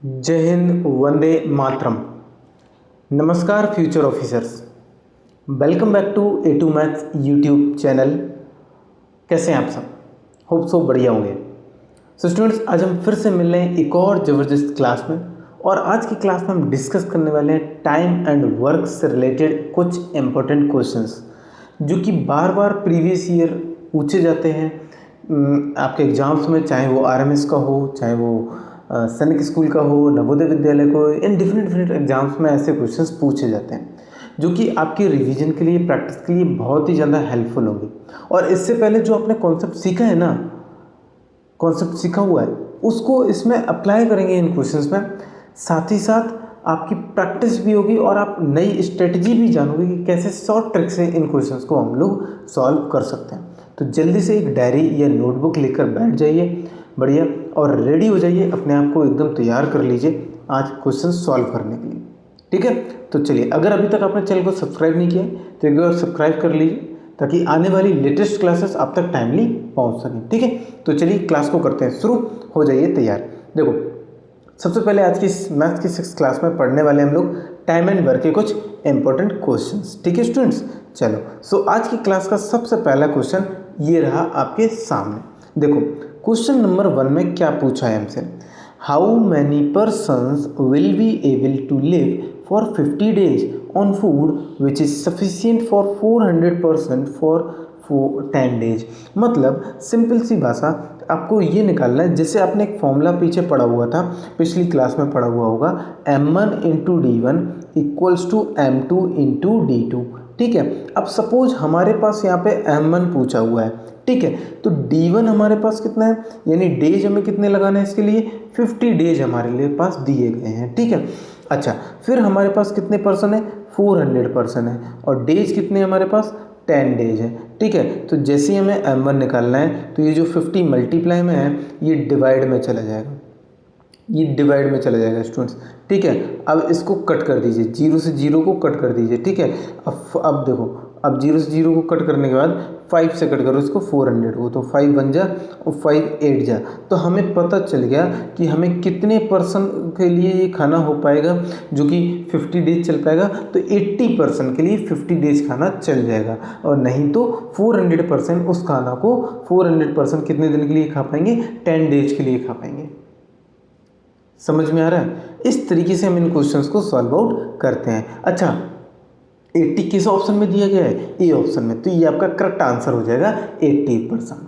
जय हिंद, वंदे मातरम। नमस्कार future officers, welcome back to A2 maths YouTube channel. कैसे हैं आप सब? होप सो बढ़िया होंगे। सो स्टूडेंट्स, आज हम फिर से मिल रहे हैं एक और ज़बरदस्त क्लास में, और आज की क्लास में हम डिस्कस करने वाले हैं टाइम एंड वर्क से रिलेटेड कुछ इंपॉर्टेंट क्वेश्चंस जो कि बार बार प्रीवियस ईयर पूछे जाते हैं आपके एग्जाम्स में, चाहे वो RMS का हो, चाहे वो सैनिक स्कूल का हो, नवोदय विद्यालय को, इन डिफरेंट एग्जाम्स में ऐसे क्वेश्चंस पूछे जाते हैं जो कि आपके रिवीजन के लिए, प्रैक्टिस के लिए बहुत ही ज़्यादा हेल्पफुल होंगे। और इससे पहले जो आपने कॉन्सेप्ट सीखा है ना, कॉन्सेप्ट सीखा हुआ है, उसको इसमें अप्लाई करेंगे इन क्वेश्चंस में। साथ ही साथ आपकी प्रैक्टिस भी होगी और आप नई स्ट्रेटजी भी जानोगे कि कैसे शॉर्ट ट्रिक से इन क्वेश्चंस को हम लोग सॉल्व कर सकते हैं। तो जल्दी से एक डायरी या नोटबुक लेकर बैठ जाइए बढ़िया, और रेडी हो जाइए, अपने आप को एकदम तैयार कर लीजिए आज क्वेश्चन सॉल्व करने के लिए। ठीक है, तो चलिए, अगर अभी तक आपने चैनल को सब्सक्राइब नहीं किया है तो एक बार सब्सक्राइब कर लीजिए ताकि आने वाली लेटेस्ट क्लासेस आप तक टाइमली पहुंच सकें। ठीक है, तो चलिए क्लास को करते हैं शुरू, हो जाइए तैयार। देखो, सबसे पहले आज की मैथ्स की 6th क्लास में पढ़ने वाले हम लोग टाइम एंड वर्क के कुछ इंपॉर्टेंट क्वेश्चंस। ठीक है स्टूडेंट्स, चलो। सो आज की क्लास का सबसे पहला क्वेश्चन ये रहा आपके सामने। देखो, क्वेश्चन नंबर 1 में क्या पूछा है हमसे, how many persons will be able to live for 50 days on food which is sufficient for 400 person for 10 days। मतलब सिंपल सी भाषा, आपको ये निकालना है, जैसे आपने एक फॉर्मूला पीछे पढ़ा हुआ था, पिछली क्लास में पढ़ा हुआ होगा, m1 into D1 equals to m2 into D2। ठीक है, अब सपोज हमारे पास यहाँ पे m1 पूछा हुआ है। ठीक है, तो D1 हमारे पास कितना है, यानी डेज हमें कितने लगाने हैं इसके लिए, 50 डेज हमारे लिए पास दिए गए हैं। ठीक है, अच्छा, फिर हमारे पास कितने पर्सन है, 400 पर्सन है, और डेज कितने हमारे पास, 10 डेज है। ठीक है, तो जैसे ही हमें m1 निकालना है तो ये जो 50 मल्टीप्लाई में है ये डिवाइड में चला जाएगा, ये डिवाइड में चला जाएगा स्टूडेंट्स। ठीक है, अब इसको कट कर दीजिए, 0 से 0 को कट कर दीजिए। ठीक है, अब देखो, अब 0 से 0 को कट करने के बाद 5 से कट करो इसको 400 को, तो 5 बन जा और 5 8 जा, तो हमें पता चल गया कि हमें कितने पर्सन के लिए ये खाना हो पाएगा जो कि 50 डेज चल पाएगा। तो 80 पर्सन के लिए 50 डेज खाना चल जाएगा, और नहीं तो 400 पर्सन उस खाना को 400 पर्सन कितने दिन के लिए खा पाएंगे, 10 डेज के लिए खा पाएंगे। समझ में आ रहा है? इस तरीके से हम इन क्वेश्चंस को सॉल्व आउट करते हैं। अच्छा, 80 किस ऑप्शन में दिया गया है, ए ऑप्शन में, तो ये आपका करेक्ट आंसर हो जाएगा 80%।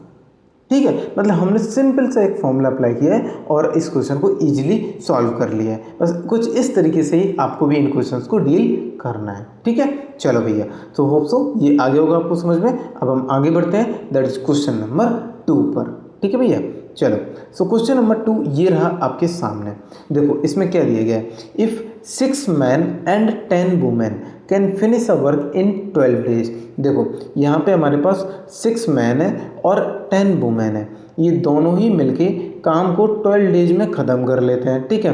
ठीक है, मतलब हमने सिंपल सा एक फॉर्मूला अप्लाई किया है और इस क्वेश्चन को इजीली सॉल्व कर लिया है। बस कुछ इस तरीके से ही आपको भी इन क्वेश्चंस को डील करना है। ठीक है, चलो भैया, तो होप सो ये आगे होगा आपको समझ में। अब हम आगे बढ़ते हैं, दैट इज क्वेश्चन नंबर 2 पर। ठीक है भैया, चलो। सो क्वेश्चन नंबर 2 ये रहा आपके सामने। देखो, इसमें क्या दिया गया है, if 6 man and 10 women can finish a work in 12 days। देखो, यहाँ पे हमारे पास 6 मैन है और 10 वुमेन है, ये दोनों ही मिलके काम को 12 डेज में ख़त्म कर लेते हैं। ठीक है,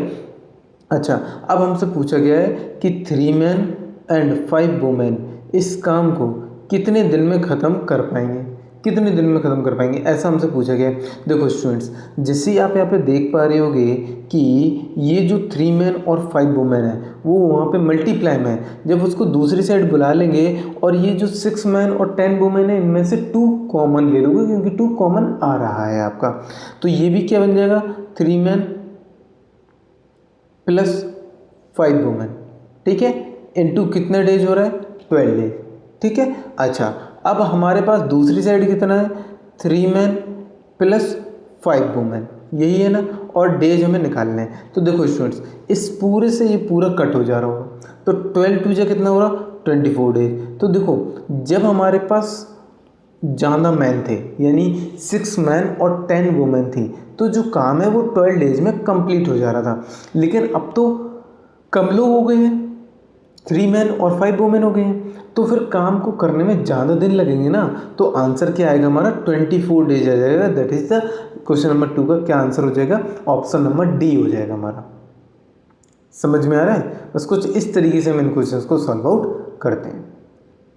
अच्छा, अब हमसे पूछा गया है कि 3 मैन एंड 5 वुमेन इस काम को कितने दिन में ख़त्म कर पाएंगे, कितने दिन में ख़त्म कर पाएंगे, ऐसा हमसे पूछा गया है। देखो स्टूडेंट्स, जैसे आप यहाँ पे देख पा रहे होगे कि ये जो 3 मैन और 5 वुमेन है वो वहाँ पे मल्टीप्लाई में है, जब उसको दूसरी साइड बुला लेंगे और ये जो 6 मैन और 10 वुमेन है इनमें से 2 कॉमन ले लोगे, क्योंकि 2 कॉमन आ रहा है आपका, तो ये भी क्या बन जाएगा, 3 मैन प्लस 5 वुमेन। ठीक है, इनटू कितने डेज हो रहा है, 12 डेज। ठीक है, अच्छा, अब हमारे पास दूसरी साइड कितना है, 3 मैन प्लस 5 वुमेन, यही है ना, और डेज हमें निकालने हैं। तो देखो स्टूडेंट्स, इस पूरे से ये पूरा कट हो जा रहा होगा, तो 12 2 कितना हो रहा, 24 डेज। तो देखो, जब हमारे पास ज़्यादा मैन थे, यानी 6 मैन और 10 वुमेन थी, तो जो काम है वो 12 डेज में कंप्लीट हो जा रहा था। लेकिन अब तो कम लोग हो गए हैं, 3 मैन और 5 वुमेन हो गए हैं, तो फिर काम को करने में ज़्यादा दिन लगेंगे ना, तो आंसर क्या आएगा हमारा, 24 डेज आ जाएगा। That is the question number 2 का क्या आंसर हो जाएगा, ऑप्शन नंबर डी हो जाएगा हमारा। समझ में आ रहा है? बस कुछ इस तरीके से हम इन क्वेश्चंस को सॉल्व आउट करते हैं।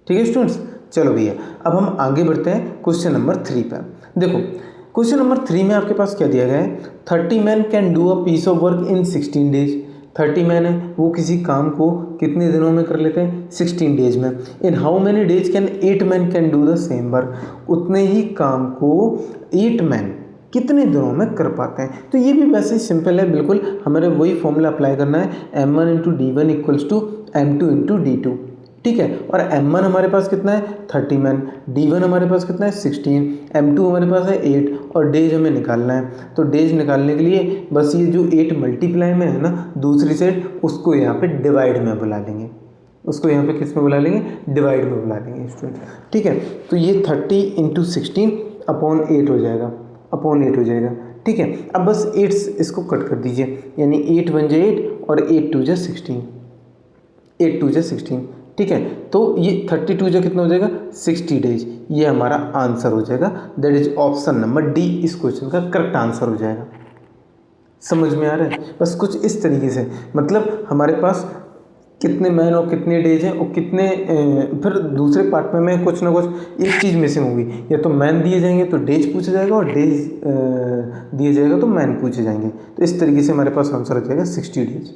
ठीक है स्टूडेंट्स, चलो भैया, अब हम आगे बढ़ते हैं क्वेश्चन नंबर 3 पर। देखो, क्वेश्चन नंबर 3 में आपके पास क्या दिया गया है, 30 man can do a piece of work in 16 days. 30 man है, वो किसी काम को कितने दिनों में कर लेते हैं, 16 डेज में। In how many days can 8 man can do the same work. उतने ही काम को 8 मैन कितने दिनों में कर पाते हैं। तो ये भी वैसे सिंपल है, बिल्कुल हमारे वही फॉर्मूला अप्लाई करना है, m1 into d1 equals to m2 into d2, ठीक है। और m1 हमारे पास कितना है, 30 मैन, d1 हमारे पास कितना है, 16, m2 हमारे पास है 8 और डेज हमें निकालना है। तो डेज निकालने के लिए बस ये जो 8 मल्टीप्लाई में है ना दूसरी साइड, उसको यहाँ पे डिवाइड में बुला लेंगे, उसको यहाँ पे किस में बुला लेंगे, डिवाइड में बुला लेंगे स्टूडेंट, ठीक है। तो ये 30 इंटू 16 अपॉन 8 हो जाएगा, अपॉन 8 हो जाएगा, ठीक है। अब बस 8 इसको कट कर दीजिए, यानी 8 1 जा 8 और 8 2 जा 16, 8 2 जा 16, ठीक है। तो ये 32 जा कितना हो जाएगा, 60 डेज। ये हमारा आंसर हो जाएगा, that is option number D इस क्वेश्चन का करेक्ट आंसर हो जाएगा। समझ में आ रहा है, बस कुछ इस तरीके से, मतलब हमारे पास कितने मैन और कितने डेज हैं और कितने फिर दूसरे पार्ट में कुछ ना कुछ एक चीज़ मिसिंग होगी, या तो मैन दिए जाएंगे तो डेज पूछा जाएगा और डेज दिए जाएगा तो मैन पूछे जाएंगे। तो इस तरीके से हमारे पास आंसर हो जाएगा 60 डेज।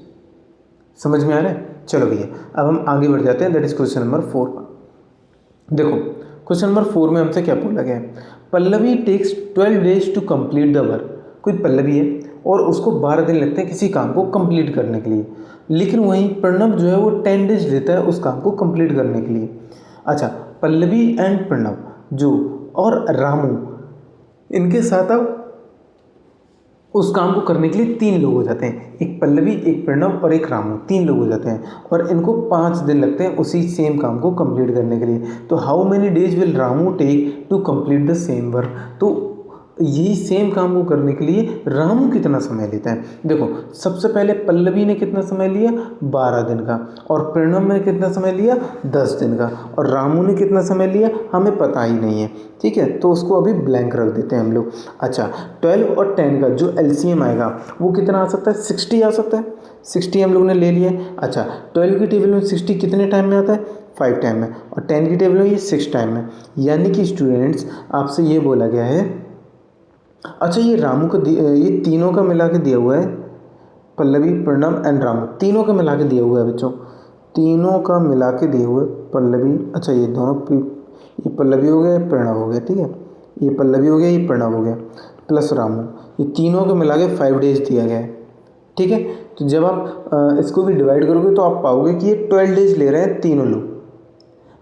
समझ में आ रहा है, चलो भैया अब हम आगे बढ़ जाते हैं, दैट इज क्वेश्चन नंबर 4 पर। देखो क्वेश्चन नंबर 4 में हमसे क्या बोला गया है, Pallavi takes 12 days to complete the work. कोई पल्लवी है और उसको 12 दिन लगते हैं किसी काम को कंप्लीट करने के लिए, लेकिन वहीं प्रणव जो है वो 10 डेज लेता है उस काम को कंप्लीट करने के लिए। अच्छा, पल्लवी एंड प्रणव जो और रामू, इनके साथ अब उस काम को करने के लिए 3 लोग हो जाते हैं, एक पल्लवी, एक प्रणव और एक रामू, 3 लोग हो जाते हैं और इनको 5 दिन लगते हैं उसी सेम काम को कंप्लीट करने के लिए। तो how many days will Ramu take to complete the same work. तो यही सेम काम को करने के लिए रामू कितना समय लेता है। देखो सबसे पहले पल्लवी ने कितना समय लिया, 12 दिन का, और प्रणव ने कितना समय लिया, 10 दिन का, और रामू ने कितना समय लिया हमें पता ही नहीं है, ठीक है। तो उसको अभी ब्लैंक रख देते हैं हम लोग। अच्छा, 12 और 10 का जो एलसीएम आएगा वो कितना आ सकता है, 60 आ सकता है, 60 हम लोग ने ले लिया। अच्छा, 12 की टेबल में 60 कितने टाइम में आता है, 5 टाइम में, और 10 की टेबल में ये 6 टाइम में। यानी कि स्टूडेंट्स आपसे ये बोला गया है, अच्छा ये रामू का ये तीनों का मिला के दिया हुआ है, पल्लवी प्रणव एंड रामू तीनों का मिला के दिया हुआ है बच्चों, तीनों का मिला के दिए हुए पल्लवी। अच्छा ये दोनों, ये पल्लवी हो गया, प्रणव हो गया, ठीक है, ये पल्लवी हो गया, ये प्रणव हो गया, प्लस रामू, ये तीनों को मिला के 5 डेज दिया गया है, ठीक है। तो जब आप इसको भी डिवाइड करोगे तो आप पाओगे कि ये 12 डेज ले रहे हैं तीनों लोग।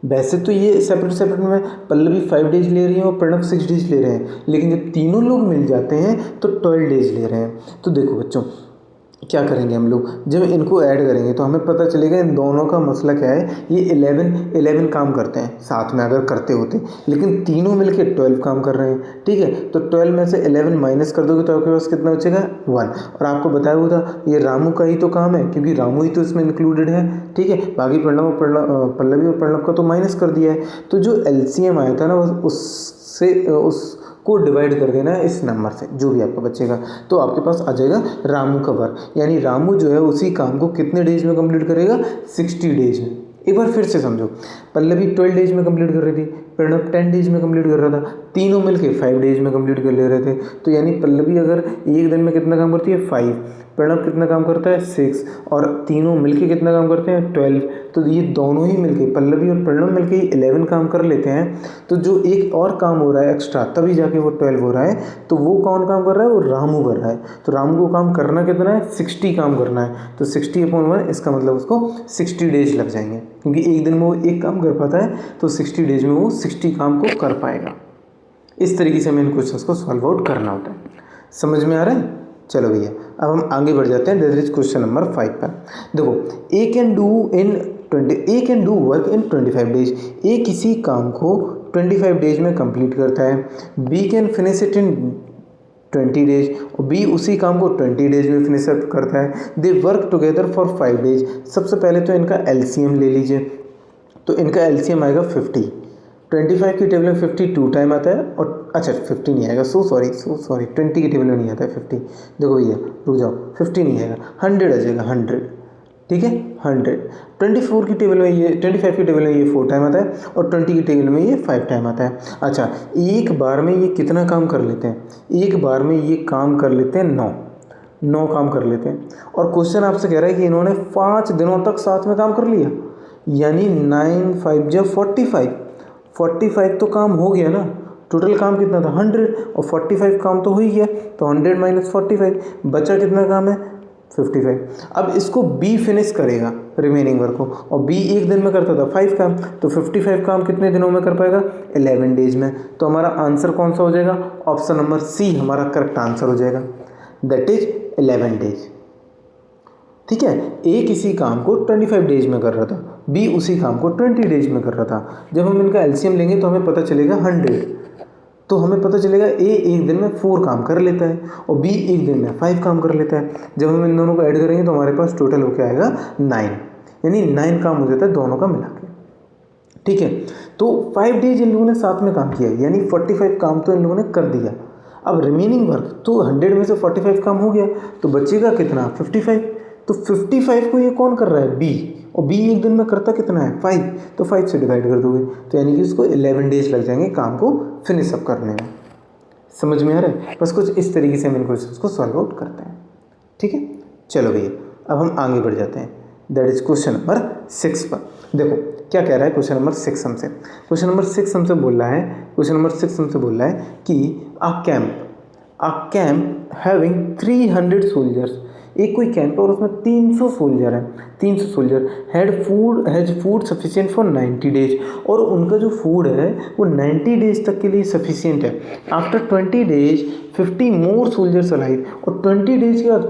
वैसे तो ये सेपरेट सेपरेट में पल्लवी 5 डेज ले रही है और प्रणव 6 डेज ले रहे हैं, लेकिन जब तीनों लोग मिल जाते हैं तो 12 डेज ले रहे हैं। तो देखो बच्चों क्या करेंगे हम लोग, जब इनको ऐड करेंगे तो हमें पता चलेगा इन दोनों का मसला क्या है। ये 11 काम करते हैं साथ में अगर करते होते, लेकिन तीनों मिलके 12 काम कर रहे हैं, ठीक है। तो 12 में से 11 माइनस कर दोगे तो आपके पास कितना बचेगा, 1। और आपको बताया हुआ था ये रामू का ही तो काम है, क्योंकि रामू ही तो इसमें इंक्लूडेड है, ठीक है। बाकी पल्लवी और प्रणव का तो माइनस कर दिया है। तो जो एलसीएम आया था ना उससे को डिवाइड कर देना है इस नंबर से, जो भी आपका बचेगा, तो आपके पास आ जाएगा रामू का वर्क। यानी रामू जो है उसी काम को कितने डेज में कंप्लीट करेगा, 60 डेज में। एक बार फिर से समझो, पल्लवी 12 डेज में कंप्लीट कर रही थी, प्रणव 10 डेज में कंप्लीट कर रहा था, तीनों मिलके 5 डेज में कंप्लीट कर ले रहे थे। तो यानी पल्लवी अगर एक दिन में कितना काम करती है, 5, प्रणव कितना काम करता है, 6, और तीनों मिलके कितना काम करते हैं, 12। तो ये दोनों ही मिलके, पल्लवी और प्रणव मिलके 11 काम कर लेते हैं। तो जो एक और काम हो रहा है एक्स्ट्रा, तभी जाके वो 12 हो रहा है। तो वो कौन काम कर रहा है, वो रामू कर रहा है। तो रामू को काम करना कितना है, 60 काम करना है। तो 60/1, इसका मतलब उसको 60 डेज लग जाएंगे, क्योंकि एक दिन में वो एक काम कर पाता है, तो 60 डेज में वो 60 काम को कर पाएगा। इस तरीके से हमें इन क्वेश्चंस को सॉल्व आउट करना होता है। समझ में आ रहा है, चलो भैया अब हम आगे बढ़ जाते हैं, दैट इज क्वेश्चन नंबर 5 पर। देखो A can do work in 25 days. A किसी काम को 25 डेज में कंप्लीट करता है। B can finish it in 20 days, और बी उसी काम को 20 डेज में फिनिश अप करता है। They work together for 5 days. सबसे पहले तो इनका एलसीएम ले लीजिए, तो इनका एलसीएम आएगा 50। 25 की टेबल में 50 2 टाइम आता है, और अच्छा 50 नहीं आएगा, सो सॉरी 20 की टेबल में नहीं आता है 50। देखो भैया रुक जाओ, 50 नहीं आएगा, 100 आ जाएगा, 100, ठीक है 100। 24 की टेबल में ये 25 की टेबल में ये 4 टाइम आता है और 20 की टेबल में ये 5 टाइम आता है। अच्छा, एक बार में ये कितना काम कर लेते हैं? एक बार में ये काम कर लेते हैं 9 काम कर लेते हैं। और क्वेश्चन आपसे कह रहा है कि इन्होंने 5 दिनों तक साथ में काम कर लिया, यानी 9 5 जब 45, 45 तो काम हो गया ना। टोटल काम कितना था 100 और 45 काम तो हो ही गया, तो 100 माइनस 45 बचा कितना काम है 55। अब इसको बी फिनिश करेगा रिमेनिंग वर्क को, और बी एक दिन में करता था 5 काम, तो 55 काम कितने दिनों में कर पाएगा 11 डेज में। तो हमारा आंसर कौन सा हो जाएगा? ऑप्शन नंबर सी हमारा करेक्ट आंसर हो जाएगा, दैट इज 11 डेज। ठीक है, ए किसी काम को 25 डेज में कर रहा था, बी उसी काम को 20 डेज में कर रहा था। जब हम इनका एलसीएम लेंगे तो हमें पता चलेगा 100, तो हमें पता चलेगा ए एक दिन में 4 काम कर लेता है और बी एक दिन में 5 काम कर लेता है। जब हम इन दोनों को ऐड करेंगे तो हमारे पास टोटल होकर आएगा 9, यानी 9 काम हो जाता है दोनों का मिला के। ठीक है, तो 5 डेज इन लोगों ने साथ में काम किया, यानी 45 काम तो इन लोगों ने कर दिया। अब रिमेनिंग वर्क तो 100 में से 45 काम हो गया, तो बचेगा कितना 55। तो 55 को ये कौन कर रहा है? बी, और बी एक दिन में करता कितना है 5, तो 5 से डिवाइड कर दोगे, तो यानी कि उसको 11 डेज लग जाएंगे काम को फिनिश अप करने में। समझ में आ रहा है? बस कुछ इस तरीके से हम इन क्वेश्चन को सॉल्व आउट करते हैं। ठीक है, चलो भैया अब हम आगे बढ़ जाते हैं, दैट इज क्वेश्चन नंबर 6 पर। देखो क्या कह रहा है क्वेश्चन नंबर 6 हमसे। क्वेश्चन नंबर 6 हमसे बोल रहा है, क्वेश्चन नंबर 6 हमसे बोल रहा है कि अ कैंप हैविंग 300 सोल्जर्स, एक कोई कैंप है और उसमें 300 सोल्जर है, 300 soldier has food sufficient for 90 days, और उनका जो फूड है वो 90 डेज तक के लिए सफिशिएंट है। आफ्टर 20 डेज 50 मोर सोल्जर्स अलाइव, और 20 डेज के बाद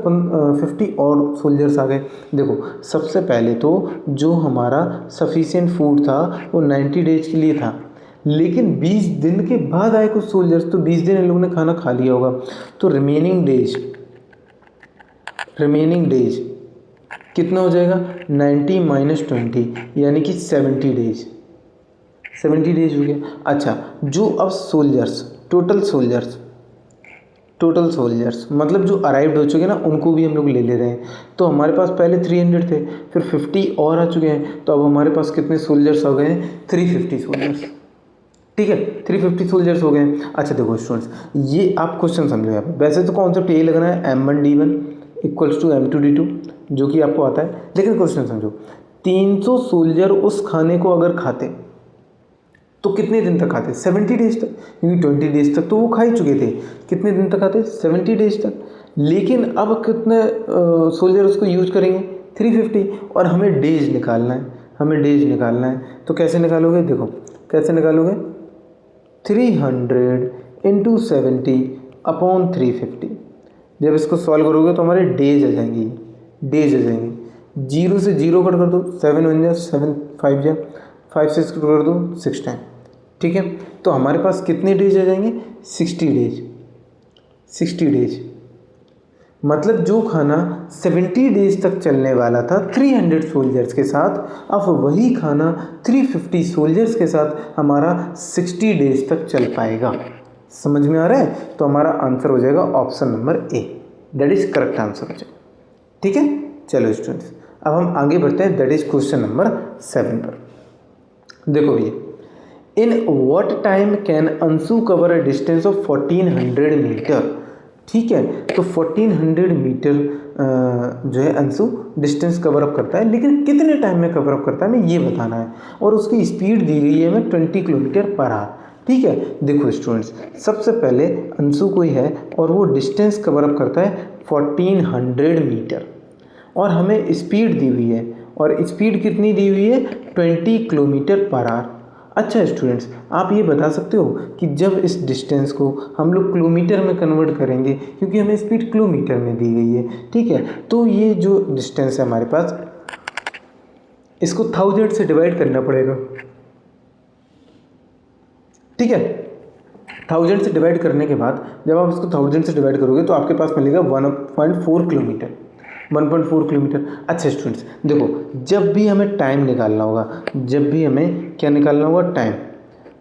50 और सोल्जर्स आ गए। देखो सबसे पहले तो जो हमारा सफिशिएंट फूड था वो 90 डेज के लिए था, लेकिन 20 दिन के बाद आए कुछ सोल्जर्स, तो 20 दिन इन लोगों ने खाना खा लिया होगा, तो रिमेनिंग डेज कितना हो जाएगा 90 माइनस 20, यानी कि 70 डेज, 70 डेज हो गया। अच्छा, जो अब सोल्जर्स टोटल सोल्जर्स मतलब जो अराइव्ड हो चुके ना, उनको भी हम लोग ले रहे हैं। तो हमारे पास पहले 300 थे, फिर 50 और आ चुके हैं, तो अब हमारे पास कितने सोल्जर्स हो गए हैं 350 सोल्जर्स। ठीक है, 350 सोल्जर्स हो गए। अच्छा देखो स्टूडेंट्स, ये आप क्वेश्चन समझो यहाँ पे। वैसे तो कॉन्सेप्ट यही लगना है M1D1 इक्वल्स टू M2D2, जो कि आपको आता है, लेकिन क्वेश्चन समझो 300 सोल्जर उस खाने को अगर खाते तो कितने दिन तक खाते 70 डेज तक, क्योंकि 20 डेज तक तो वो खा ही चुके थे। कितने दिन तक खाते 70 डेज तक, लेकिन अब कितने सोल्जर उसको यूज करेंगे 350, और हमें डेज निकालना है। तो कैसे निकालोगे? देखो कैसे निकालोगे, 300 इंटू 70 अपॉन 350। जब इसको सॉल्व करोगे तो हमारे डेज आ जाएंगी, जीरो से जीरो कट कर दो, 7 1 जा 7 5 जा 5 6 कट कर दो 6 टाइम। ठीक है, तो हमारे पास कितने डेज आ जाएंगे 60 डेज। मतलब जो खाना 70 डेज तक चलने वाला था 300 सोल्जर्स के साथ, अब वही खाना 350 सोल्जर्स के साथ हमारा 60 डेज तक चल पाएगा। समझ में आ रहा है? तो हमारा आंसर हो जाएगा option number A, that is correct answer हो जाएगा। ठीक है, चलो स्टूडेंट्स अब हम आगे बढ़ते हैं, दैट इज क्वेश्चन नंबर 7 पर। देखो भैया, in what time can Anshu cover a distance of 1400 metre. ठीक है, तो 1400 मीटर जो है अंशु डिस्टेंस कवर अप करता है, लेकिन कितने टाइम में कवर अप करता है हमें ये बताना है, और उसकी स्पीड दी गई है हमें 20 किलोमीटर पर आवर। ठीक है, देखो स्टूडेंट्स सबसे पहले अंशु कोई है और वो डिस्टेंस कवर अप करता है 1400 मीटर, और हमें स्पीड दी हुई है, और स्पीड कितनी दी हुई है 20 किलोमीटर पर आवर। अच्छा स्टूडेंट्स, आप ये बता सकते हो कि जब इस डिस्टेंस को हम लोग किलोमीटर में कन्वर्ट करेंगे, क्योंकि हमें स्पीड किलोमीटर में दी गई है। ठीक है, तो ये जो डिस्टेंस है हमारे पास, इसको 1000 से डिवाइड करना पड़ेगा। ठीक है, 1000 से डिवाइड करने के बाद जब आप इसको 1000 से डिवाइड करोगे तो आपके पास मिलेगा 1.4 किलोमीटर, 1.4 किलोमीटर। अच्छा स्टूडेंट्स देखो, जब भी हमें टाइम निकालना होगा, जब भी हमें क्या निकालना होगा टाइम,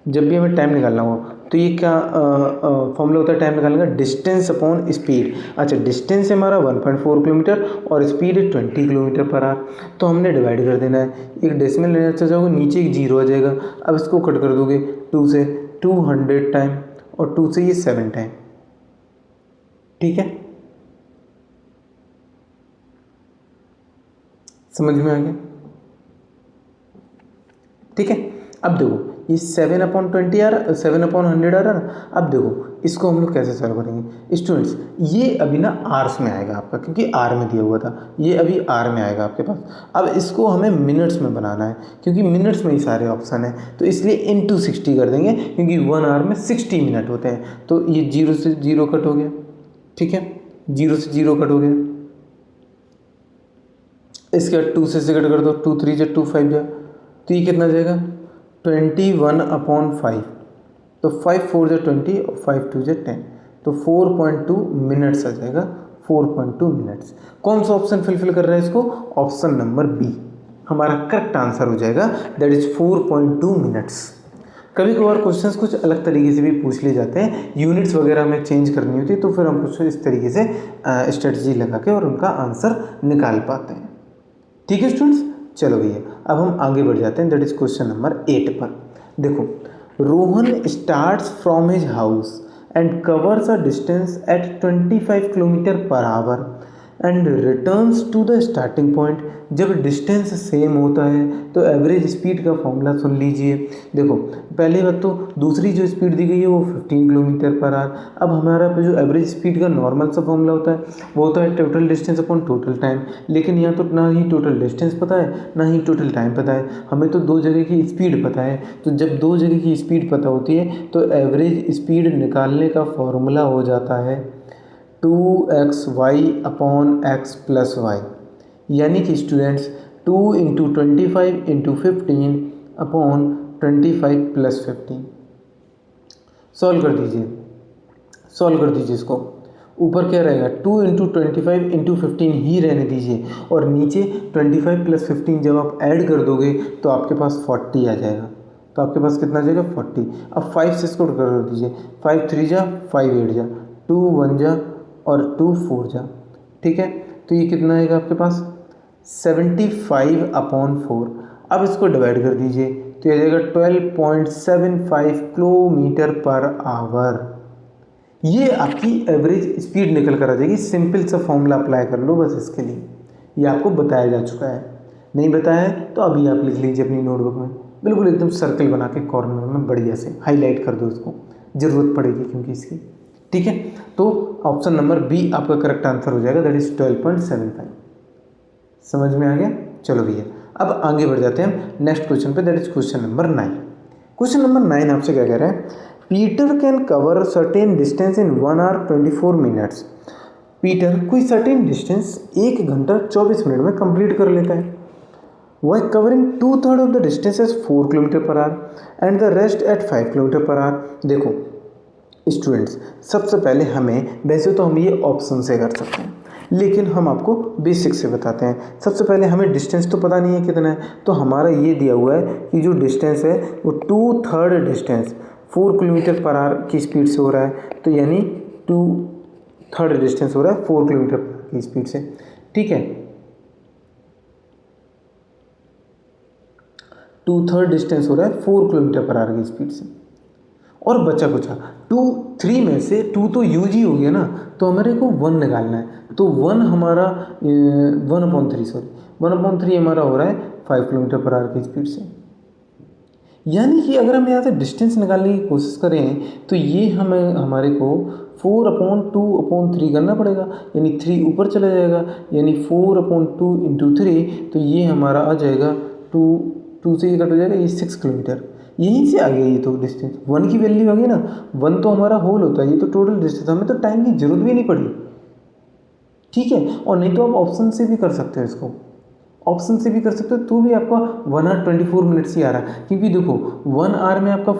जब भी हमें टाइम निकालना हो तो ये क्या फॉर्मूला होता है टाइम निकालने का, डिस्टेंस अपॉन स्पीड। अच्छा, डिस्टेंस है हमारा 1.4 किलोमीटर और स्पीड है 20 किलोमीटर पर आवर। तो हमने डिवाइड कर देना है, एक डेसिमल लेना चल जाओगे, नीचे एक जीरो आ जाएगा। अब इसको कट कर दोगे 2 से, 200 टाइम और 2 से ये 7 टाइम। ठीक है, समझ में आ गया? ठीक है, अब देखो ये 7/20 आ रहा, 7/100 आ रहा ना। अब देखो इसको हम लोग कैसे सॉल्व करेंगे स्टूडेंट्स, ये अभी ना आर्स में आएगा आपका, क्योंकि आर में दिया हुआ था, ये अभी आर में आएगा आपके पास। अब इसको हमें मिनट्स में बनाना है, क्योंकि मिनट्स में ही सारे ऑप्शन हैं, तो इसलिए इंटू 60 कर देंगे, क्योंकि 1 आवर में 60 मिनट होते हैं। तो ये 0 से 0 कट हो गया, ठीक है, 0 से 0 कट हो गया। इसके बाद 2 से कट कर दो, 2 3 जा 2 5 जा, तो ये कितना जाएगा 21/5। तो 5 4 जा 20 और 5 2 जा 10, तो 4.2 मिनट्स आ जाएगा, 4.2 मिनट्स। कौन सा ऑप्शन फिलफिल कर रहा है इसको? ऑप्शन नंबर बी हमारा करेक्ट आंसर हो जाएगा, दैट इज 4.2 मिनट्स। कभी कभार क्वेश्चंस कुछ अलग तरीके से भी पूछ लिए जाते हैं, यूनिट्स वगैरह में चेंज करनी होती है, तो फिर हम कुछ इस तरीके से स्ट्रेटजी लगा के और उनका आंसर निकाल पाते हैं। ठीक है स्टूडेंट्स, चलो भैया अब हम आगे बढ़ जाते हैं, दैट इज क्वेश्चन नंबर 8 पर। देखो, Rohan starts from his house and covers a distance at 25 kilometre per hour and returns to the starting point. जब डिस्टेंस सेम होता है तो एवरेज स्पीड का फॉर्मूला सुन लीजिए। देखो, पहली बात तो दूसरी जो स्पीड दी गई है वो 15 किलोमीटर पर आवर। अब हमारा जो एवरेज स्पीड का नॉर्मल सा फॉर्मूला होता है वो होता है total distance upon total time, लेकिन यहाँ तो ना ही टोटल डिस्टेंस पता है ना ही टोटल टाइम पता है, हमें तो दो जगह की स्पीड पता है। तो जब दो जगह की स्पीड पता होती है तो एवरेज स्पीड निकालने का फॉर्मूला हो जाता है 2xy/x+y, यानी कि स्टूडेंट्स 2 × 25 × 15/25 + 15। सॉल्व कर दीजिए, सॉल्व कर दीजिए इसको। ऊपर क्या रहेगा 2 × 25 × 15 ही रहने दीजिए, और नीचे 25 + 15 जब आप ऐड कर दोगे तो आपके पास 40 आ जाएगा। तो आपके पास कितना आ जाएगा 40। अब 5 से इसको कर दीजिए, 5 3 जा 5 8 जा, 2 1 जा और 2 4 जा, ठीक है। तो ये कितना आएगा आपके पास 75/4। अब इसको डिवाइड कर दीजिए तो ये जाएगा 12.75 किलोमीटर पर आवर। ये आपकी एवरेज स्पीड निकल कर आ जाएगी। सिंपल सा फॉर्मूला अप्लाई कर लो बस इसके लिए, ये आपको बताया जा चुका है। नहीं बताया है तो अभी आप लिख लीजिए अपनी नोटबुक में, बिल्कुल एकदम सर्कल बना के कॉर्नर में बढ़िया से हाईलाइट कर दो इसको, ज़रूरत पड़ेगी क्योंकि इसकी। ठीक है, तो ऑप्शन नंबर बी आपका करेक्ट आंसर हो जाएगा, दैट इज 12.75। समझ में आ गया? चलो भैया अब आगे बढ़ जाते हैं हम नेक्स्ट क्वेश्चन पे, that is question number 9। Question number 9 आपसे क्या कह रहा है, Peter can cover certain distance in 1 hour 24 minutes। Peter कोई सर्टेन डिस्टेंस 1 घंटा 24 मिनट में कंप्लीट कर लेता है। वह covering 2/3 of the distance as 4 kilometre per hour and the rest at 5 kilometre per hour. देखो स्टूडेंट्स, सबसे पहले हमें, वैसे तो हम ये ऑप्शन से कर सकते हैं लेकिन हम आपको बेसिक से बताते हैं। सबसे पहले हमें डिस्टेंस तो पता नहीं है कितना है, तो हमारा ये दिया हुआ है कि जो डिस्टेंस है वो 2/3 डिस्टेंस 4 किलोमीटर पर आवर की स्पीड से हो रहा है, तो यानी 2/3 डिस्टेंस हो रहा है 4 किलोमीटर की स्पीड से। ठीक है, 2/3 डिस्टेंस हो रहा है 4 किलोमीटर पर आवर की स्पीड से, और बचा कुछ 2 3 में से 2 तो यूज ही हो गया ना, तो हमारे को 1 निकालना है। तो 1 हमारा 1/3 हमारा हो रहा है 5 किलोमीटर पर आवर की स्पीड से। यानी कि अगर हम यहाँ से डिस्टेंस निकालने की कोशिश करें तो ये हमें हमारे को 4/2/3 करना पड़ेगा, यानी 3 ऊपर चला जाएगा, यानी 4/2 × 3, तो ये हमारा आ जाएगा 2 से ये कट हो जाएगा, ये 6 किलोमीटर। यहीं से आ गया ये तो डिस्टेंस, 1 की वैल्यू आ गई ना, 1 तो हमारा होल होता है, ये तो टोटल डिस्टेंस, हमें तो टाइम की जरूरत भी नहीं पड़ी। ठीक है, और नहीं तो आप ऑप्शन से भी कर सकते हो इसको, ऑप्शन से भी कर सकते हो तो भी आपका 1 hour 24 मिनट्स ही आ रहा है, क्योंकि देखो 1 hour में आपका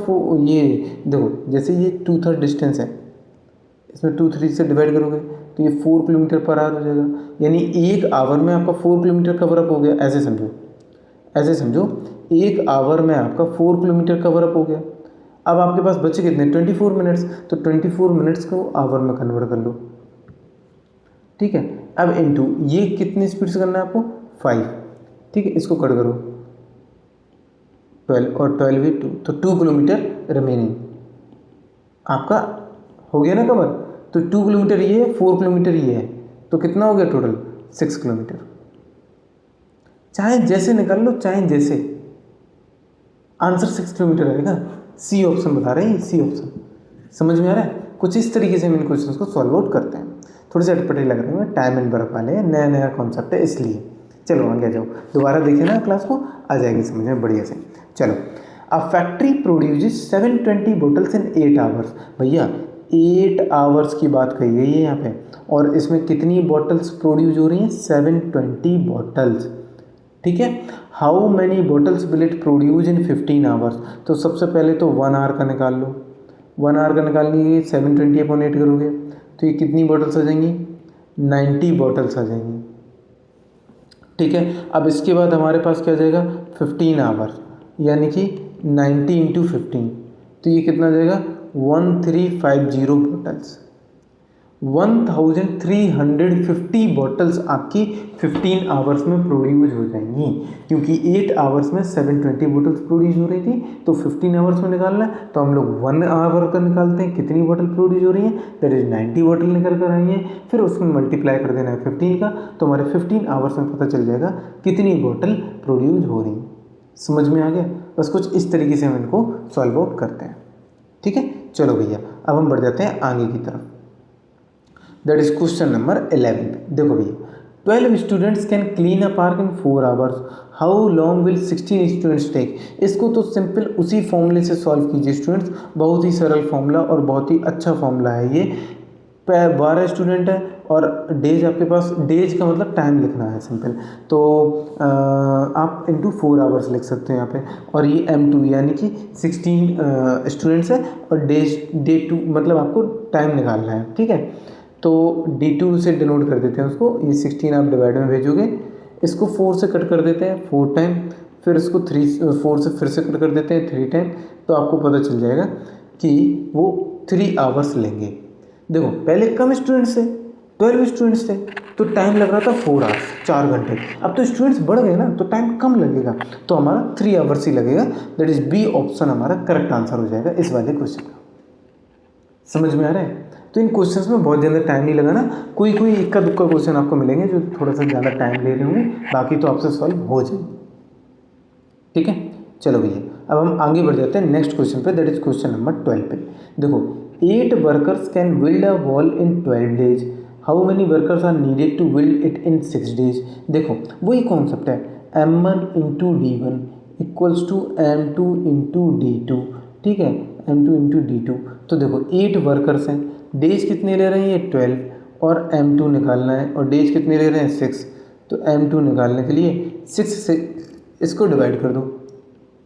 ये देखो जैसे ये 2/3 डिस्टेंस है, इसमें 2 3 से डिवाइड करोगे तो ये 4 किलोमीटर पर आवर हो जाएगा, यानी 1 आवर में आपका 4 किलोमीटर कवर अप हो गया। ऐसे समझो, ऐसे समझो 1 आवर में आपका 4 किलोमीटर कवर अप हो गया। अब आपके पास बचे कितने 24 मिनट्स, तो 24 मिनट्स को आवर में कन्वर्ट कर लो, ठीक है। अब इनटू ये कितनी स्पीड से करना है आपको 5, ठीक है, इसको कट करो 12 और 12 भी 2, तो 2 किलोमीटर रिमेनिंग आपका हो गया ना कवर। तो 2 किलोमीटर ये है, 4 किलोमीटर ये है, तो कितना हो गया टोटल 6 किलोमीटर। चाहे जैसे निकाल लो, चाहे जैसे, आंसर 6 किलोमीटर आएगा। सी ऑप्शन बता रहे हैं, सी ऑप्शन। समझ में आ रहा है? कुछ इस तरीके से हम इन क्वेश्चंस को सॉल्व आउट करते हैं। थोड़े से अटपटे लग रहे हैं, टाइम एंड वर्क वाले, नया नया कॉन्सेप्ट है इसलिए। चलो आगे जाओ, दोबारा देखिए ना क्लास को, आ जाएगी समझ में बढ़िया से। चलो, a factory produces 720 bottles in 8 hours. भैया 8 आवर्स की बात कही गई है यहाँ पे, और इसमें कितनी बॉटल्स प्रोड्यूस हो रही हैं 720 बॉटल्स, ठीक है। How many bottles will it produce in 15 hours. तो सबसे पहले तो 1 आवर का निकाल लो, 1 आवर का निकालने के 720/8 करोगे तो ये कितनी बॉटल्स आ जाएंगी 90 बॉटल्स आ जाएंगी, ठीक है। अब इसके बाद हमारे पास क्या आ जाएगा 15 आवर, यानी कि 90 इंटू 15, तो ये कितना आ जाएगा 1350 बॉटल्स, 1350 बॉटल्स आपकी 15 आवर्स में प्रोड्यूस हो जाएंगी, क्योंकि 8 आवर्स में 720 बॉटल्स प्रोड्यूस हो रही थी। तो 15 आवर्स में निकालना है तो हम लोग 1 आवर का निकालते हैं, कितनी बॉटल प्रोड्यूस हो रही है, दैट इज 90 बॉटल निकल कर आई है, फिर उसमें मल्टीप्लाई कर देना है 15 का, तो हमारे 15 आवर्स में पता चल जाएगा कितनी बॉटल प्रोड्यूस हो रही है। समझ में आ गया? बस कुछ इस तरीके से हम इनको सॉल्व आउट करते हैं, ठीक है। चलो भैया अब हम बढ़ जाते हैं आगे की तरफ, दैट इज क्वेश्चन नंबर 11। देखो भैया 12 students can clean a park in 4 hours, how long will 16 students take. इसको तो सिंपल उसी फॉर्मूले से सॉल्व कीजिए स्टूडेंट्स, बहुत ही सरल फॉर्मूला और बहुत ही अच्छा फॉर्मूला है ये। 12 स्टूडेंट है और डेज आपके पास, डेज का मतलब टाइम लिखना है सिंपल, तो आप इंटू 4 आवर्स लिख सकते हैं यहाँ पे, और ये M2 यानी कि 16 स्टूडेंट्स है, और डे 2 मतलब आपको टाइम निकालना है, ठीक है। तो D2 से डिनोट कर देते हैं उसको, ये 16 आप डिवाइड में भेजोगे, इसको 4 से कट कर देते हैं 4 टाइम, फिर इसको 4 से फिर से कट कर देते हैं 3 टाइम, तो आपको पता चल जाएगा कि वो 3 आवर्स लेंगे। देखो पहले कम स्टूडेंट्स थे, 12 स्टूडेंट्स थे, तो टाइम लग रहा था 4 आवर्स, 4 घंटे। अब तो स्टूडेंट्स बढ़ गए ना, तो टाइम कम लगेगा, तो हमारा 3 आवर्स ही लगेगा, दैट इज बी ऑप्शन हमारा करेक्ट आंसर हो जाएगा इस वाले क्वेश्चन का। समझ में आ रहा है? तो इन क्वेश्चंस में बहुत ज़्यादा टाइम नहीं लगाना, कोई इक्का दुक्का क्वेश्चन आपको मिलेंगे जो थोड़ा सा ज़्यादा टाइम ले रहे होंगे, बाकी तो आपसे सॉल्व हो जाएंगे, ठीक है। चलो भैया अब हम आगे बढ़ जाते हैं नेक्स्ट क्वेश्चन पे, दैट इज क्वेश्चन नंबर 12 पे। देखो 8 workers can build a wall in 12 days, how many workers are needed to build it in 6 days. देखो वही कॉन्सेप्ट है, M1 into D1 equals to M2 into D2, ठीक है, M2 into D2। तो देखो 8 workers हैं, डेज कितने ले रहे हैं 12, और M2 निकालना है, और डेज कितने ले रहे हैं 6, तो M2 निकालने के लिए 6 से इसको डिवाइड कर दो,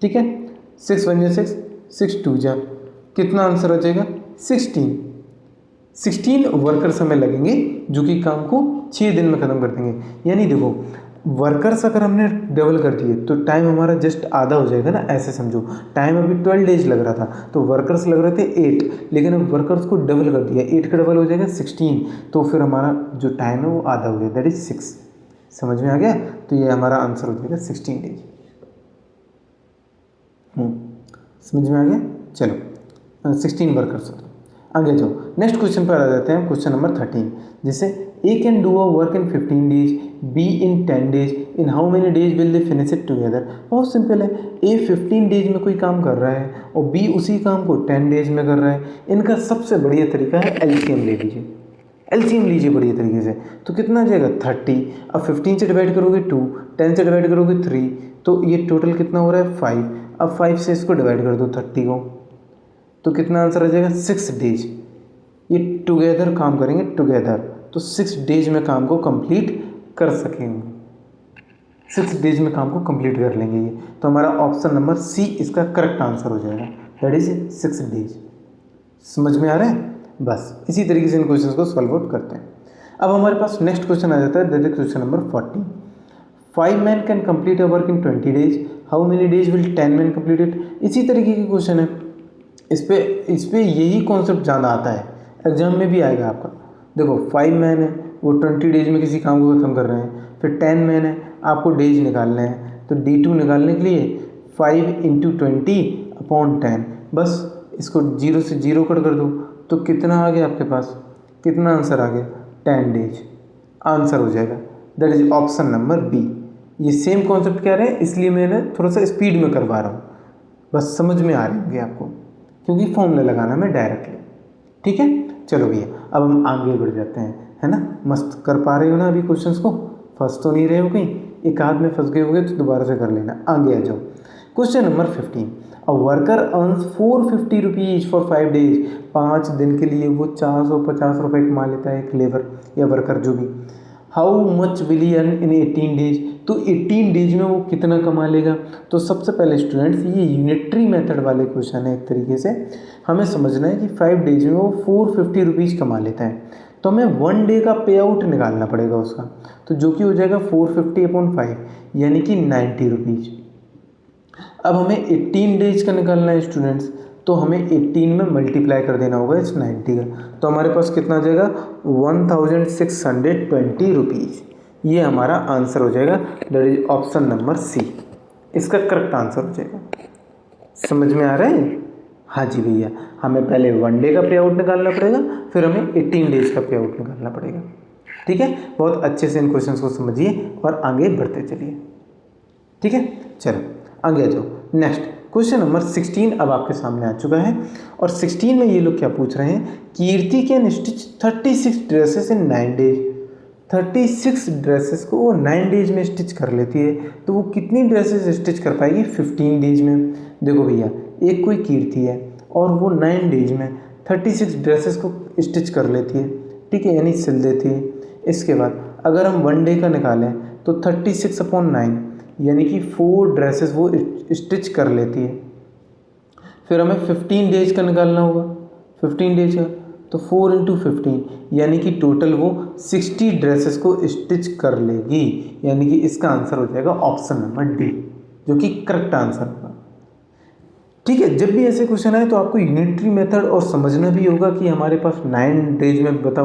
ठीक है, 6 1 जा 6, 6 2 जा, कितना आंसर आ जाएगा 16 वर्कर्स हमें लगेंगे जो कि काम को 6 दिन में ख़त्म कर देंगे। यानी देखो वर्कर्स अगर हमने डबल कर दिए तो टाइम हमारा जस्ट आधा हो जाएगा ना, ऐसे समझो। टाइम अभी 12 डेज लग रहा था, तो वर्कर्स लग रहे थे 8, लेकिन अब वर्कर्स को डबल कर दिया, 8 का डबल हो जाएगा 16, तो फिर हमारा जो टाइम है वो आधा हो गया, दैट इज 6। समझ में आ गया? तो ये हमारा आंसर हो जाएगा 16 डेज। समझ में आ गया? चलो 16 वर्कर्स होते हैं। आगे जाओ नेक्स्ट क्वेश्चन पर आ जाते हैं, क्वेश्चन नंबर 13, जिसे A can do a work in 15 days, B in 10 days, in how many days will they finish it together. बहुत सिंपल है, ए 15 डेज में कोई काम कर रहा है और बी उसी काम को 10 डेज में कर रहा है। इनका सबसे बढ़िया तरीका है एलसीएम ले लीजिए, एलसीएम लीजिए बढ़िया तरीके से, तो कितना आ जाएगा 30। अब 15 से डिवाइड करोगे 2, 10 से डिवाइड करोगे 3, तो ये टोटल कितना हो रहा है 5। अब 5 से इसको डिवाइड कर दो 30 को, तो कितना आंसर आ जाएगा 6 डेज। ये टुगेदर काम करेंगे टुगेदर, तो 6 डेज में काम को कंप्लीट कर सकेंगे, 6 डेज में काम को कंप्लीट कर लेंगे ये। तो हमारा ऑप्शन नंबर सी इसका करेक्ट आंसर हो जाएगा, दैट इज 6 डेज। समझ में आ रहा है? बस इसी तरीके से इन क्वेश्चंस को सॉल्व आउट करते हैं। अब हमारे पास नेक्स्ट क्वेश्चन आ जाता है, that is question number 14। 5 man can complete a work in 20 days, how many days will 10 man complete it. इसी तरीके के क्वेश्चन है, इस पे यही कॉन्सेप्ट ज़्यादा आता है, एग्जाम में भी आएगा आपका। देखो 5 मैन है, वो 20 डेज में किसी काम को ख़त्म कर रहे हैं। फिर 10 मैन है, आपको डेज निकालने हैं, तो D2 निकालने के लिए 5 × 20/10, बस इसको 0 से 0 कट कर दो, तो कितना आ गया आपके पास, कितना आंसर आ गया, 10 डेज आंसर हो जाएगा। That is option number B. ये सेम कॉन्सेप्ट कह रहे हैं, इसलिए मैंने थोड़ा सा स्पीड में करवा रहा हूँ, बस समझ में आ रही होंगे आपको, क्योंकि फॉर्मूला लगाना मैं डायरेक्टली। ठीक है, चलो भैया अब हम आगे बढ़ जाते हैं, है ना। मस्त कर पा रहे हो ना अभी क्वेश्चंस को, फंस तो नहीं रहे हो कहीं, एक आध में फंस गए होगे तो दोबारा से कर लेना। आगे आ जाओ, question number 15। A worker earns 450 rupees for 5 days. 5 दिन के लिए वो 450 रुपये कमा लेता है, एक लेबर या वर्कर जो भी। How much will he earn in 18 days. तो 18 डेज में वो कितना कमा लेगा। तो सबसे पहले स्टूडेंट्स, ये यूनिटरी मेथड वाले क्वेश्चन है। एक तरीके से हमें समझना है कि 5 डेज में वो 450 रुपीज़ कमा लेता है, तो हमें 1 डे का पे आउट निकालना पड़ेगा उसका, तो जो कि हो जाएगा 450/5 यानी कि 90 रुपीज़। अब हमें 18 डेज का निकालना है स्टूडेंट्स, तो हमें 18 में मल्टीप्लाई कर देना होगा इस 90 का, तो हमारे पास कितना आ जाएगा 1620 रुपीज़। ये हमारा आंसर हो जाएगा, that is option number C, इसका करेक्ट आंसर हो जाएगा। समझ में आ रहा है। हाँ जी भैया, हमें पहले 1 डे का पे आउट निकालना पड़ेगा, फिर हमें 18 डेज का पे आउट निकालना पड़ेगा। ठीक है, बहुत अच्छे से इन क्वेश्चंस को समझिए और आगे बढ़ते चलिए। ठीक है, चलो आगे आ जाओ। नेक्स्ट क्वेश्चन नंबर 16 अब आपके सामने आ चुका है, और 16 में ये लोग क्या पूछ रहे हैं, Kirti can stitch 36 dresses in 9 days. 36 dresses को वो 9 डेज में स्टिच कर लेती है, तो वो कितनी ड्रेसेस स्टिच कर पाएगी 15 डेज में। देखो भैया, एक कोई कीर्ति है और वो 9 डेज में 36 ड्रेसेस को स्टिच कर लेती है, ठीक है, यानी सिल देती है। इसके बाद अगर हम 1 डे का निकालें तो 36/9 यानी कि 4 ड्रेसेस वो स्टिच कर लेती है। फिर हमें 15 डेज का निकालना होगा, 15 डेज का, तो 4 × 15 यानी कि टोटल वो 60 ड्रेसेस को स्टिच कर लेगी, यानी कि इसका आंसर हो जाएगा ऑप्शन नंबर डी, जो कि करेक्ट आंसर होगा। ठीक है, जब भी ऐसे क्वेश्चन आए तो आपको यूनिटरी मेथड और समझना भी होगा कि हमारे पास 9 डेज में बचा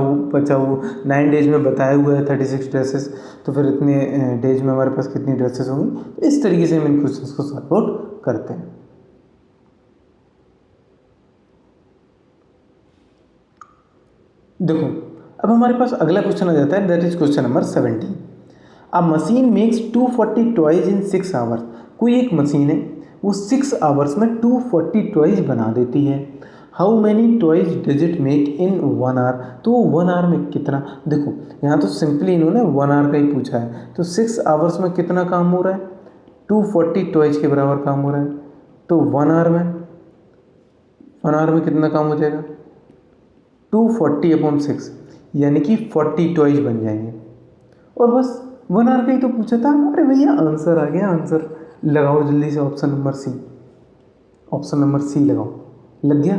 हुआ 9 डेज में बताया हुआ है 36 ड्रेसेस, तो फिर इतने डेज में हमारे पास कितनी ड्रेसेस होंगी। तो इस तरीके से हम इन क्वेश्चंस को सॉल्व आउट करते हैं। देखो, अब हमारे पास अगला क्वेश्चन आ जाता है, that is question number 17। A machine makes 240 toys in 6 hours. कोई एक मशीन है, वो 6 आवर्स में 240 टॉयज बना देती है। How many toys does it make in 1 hour. तो 1 आवर में कितना, देखो यहाँ तो सिंपली इन्होंने 1 आवर का ही पूछा है, तो 6 आवर्स में कितना काम हो रहा है, 240 टॉयज के बराबर काम हो रहा है, तो 1 आवर में कितना काम हो जाएगा 240/6 यानी कि 40 टॉयज बन जाएंगे। और बस 1 आवर का ही तो पूछा था। अरे भैया आंसर आ गया, आंसर लगाओ जल्दी से, option number C, option number C लगाओ, लग गया,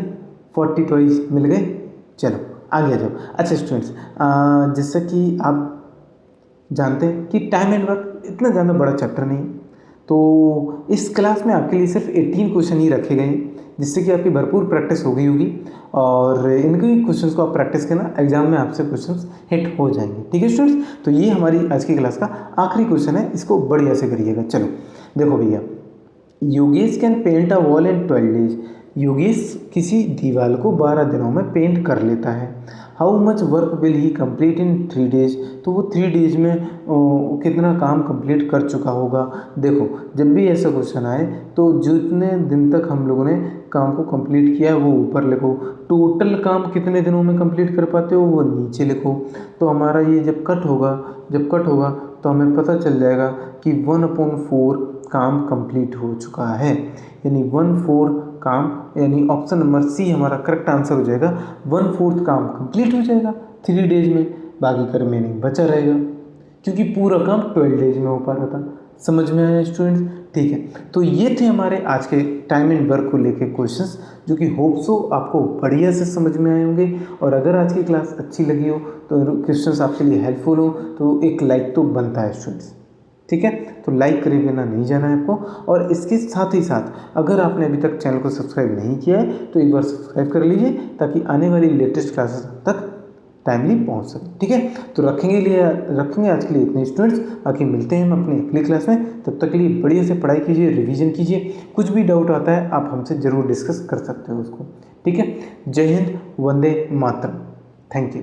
40 टॉयज मिल गए। चलो आगे आ जाओ। अच्छा स्टूडेंट्स, जैसा कि आप जानते हैं कि टाइम एंड वर्क इतना ज़्यादा बड़ा चैप्टर नहीं, तो इस क्लास में आपके लिए सिर्फ 18 क्वेश्चन ही रखे गए हैं, जिससे कि आपकी भरपूर प्रैक्टिस हो गई होगी, और इनके क्वेश्चंस को आप प्रैक्टिस करना, एग्जाम में आपसे क्वेश्चंस हिट हो जाएंगे। ठीक है स्टूडेंट्स, तो ये हमारी आज की क्लास का आखिरी क्वेश्चन है, इसको बढ़िया से करिएगा। चलो देखो भैया, Yogesh can paint a wall in 12 days. Yogesh किसी दीवार को 12 दिनों में पेंट कर लेता है। How much work will he complete in 3 days. तो वो 3 डेज में कितना काम कंप्लीट कर चुका होगा। देखो, जब भी ऐसा क्वेश्चन आए तो जितने दिन तक हम लोगों ने काम को कंप्लीट किया है वो ऊपर लिखो, टोटल काम कितने दिनों में कंप्लीट कर पाते हो वो नीचे लिखो। तो हमारा ये जब कट होगा तो हमें पता चल जाएगा कि 1/4 काम कंप्लीट हो चुका है, यानी 1/4 काम, यानी ऑप्शन नंबर सी हमारा करेक्ट आंसर हो जाएगा। 1/4 काम कंप्लीट हो जाएगा 3 डेज में, बाकी का रिमेनिंग बचा रहेगा, क्योंकि पूरा काम 12 डेज में हो पा रहा था। समझ में आया स्टूडेंट्स। ठीक है, तो ये थे हमारे आज के टाइम एंड वर्क को लेके क्वेश्चंस, जो कि होप सो आपको बढ़िया से समझ में आए होंगे। और अगर आज की क्लास अच्छी लगी हो, तो क्वेश्चंस आपके लिए हेल्पफुल हो, तो एक लाइक तो बनता है स्टूडेंट्स। ठीक है। तो लाइक करे बिना नहीं जाना है आपको। और इसके साथ ही साथ अगर आपने अभी तक चैनल को सब्सक्राइब नहीं किया है तो एक बार सब्सक्राइब कर लीजिए, ताकि आने वाली लेटेस्ट क्लासेस तक टाइमली पहुंच सके, ठीक है। तो रखेंगे आज के लिए इतने स्टूडेंट्स। बाकी मिलते हैं हम अपनी अगली क्लास में। तब तक के लिए बढ़िया से पढ़ाई कीजिए, रिवीजन कीजिए। कुछ भी डाउट आता है आप हमसे ज़रूर डिस्कस कर सकते हो उसको, ठीक है। जय हिंद, वंदे मातरम। Thank you.